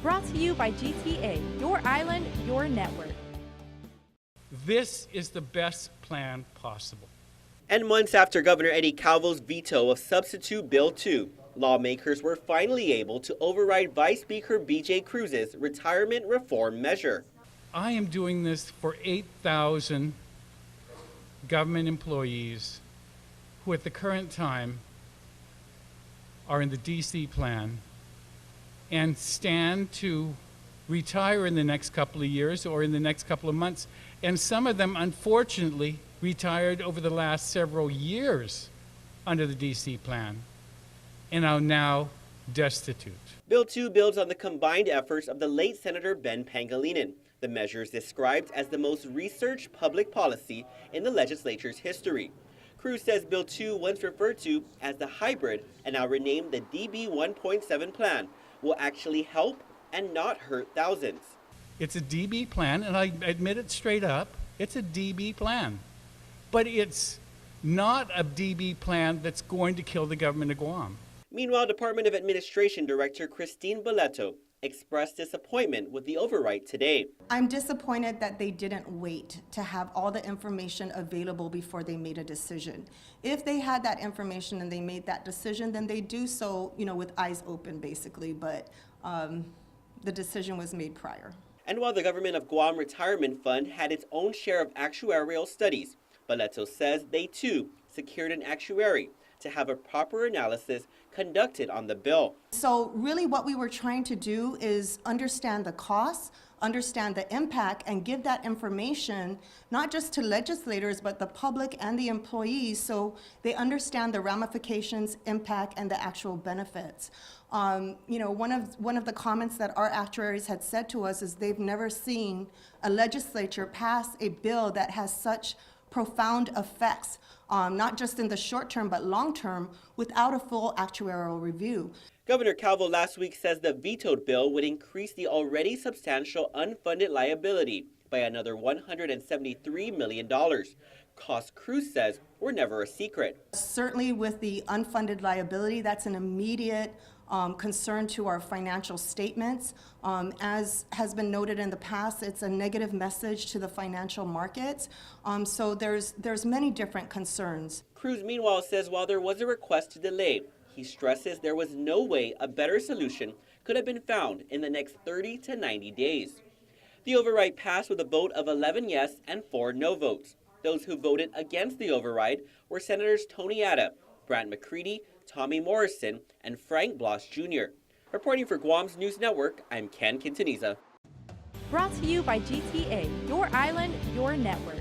Brought to you by GTA, your island, your network. This is the best plan possible. And months after Governor Eddie Calvo's veto of Substitute Bill 2, lawmakers were finally able to override Vice Speaker B.J. Cruz's retirement reform measure. I am doing this for 8,000 government employees who at the current time are in the DC plan and stand to retire in the next couple of years or in the next couple of months. And some of them, unfortunately, retired over the last several years under the DC plan and are now destitute. Bill 2 builds on the combined efforts of the late Senator Ben Pangilinan. The measure is described as the most researched public policy in the legislature's history. Cruz says Bill 2, once referred to as the hybrid and now renamed the DB 1.7 plan, will actually help and not hurt thousands. It's a DB plan, and I admit it straight up, it's a DB plan. But it's not a DB plan that's going to kill the government of Guam. Meanwhile, Department of Administration Director Christine Boleto expressed disappointment with the override today. I'm disappointed that they didn't wait to have all the information available before they made a decision. If they had that information and they made that decision, then they do so, with eyes open, basically. But the decision was made prior. And while the Government of Guam Retirement Fund had its own share of actuarial studies, Boleto says they too secured an actuary to have a proper analysis conducted on the bill. So really what we were trying to do is understand the costs, understand the impact, and give that information not just to legislators but the public and the employees so they understand the ramifications, impact, and the actual benefits. One of the comments that our actuaries had said to us is they've never seen a legislature pass a bill that has such profound effects, not just in the short term but long term, without a full actuarial review. Governor Calvo last week says the vetoed bill would increase the already substantial unfunded liability by another $173 million. Costs, Cruz says, were never a secret. Certainly with the unfunded liability, that's an immediate concern to our financial statements. As has been noted in the past, it's a negative message to the financial markets. So there's many different concerns. Cruz, meanwhile, says while there was a request to delay, he stresses there was no way a better solution could have been found in the next 30 to 90 days. The override passed with a vote of 11 yes and 4 no votes. Those who voted against the override were Senators Tony Atta, Brant McCready, Tommy Morrison, and Frank Bloss Jr. Reporting for Guam's News Network, I'm Ken Quintaniza. Brought to you by GTA, your island, your network.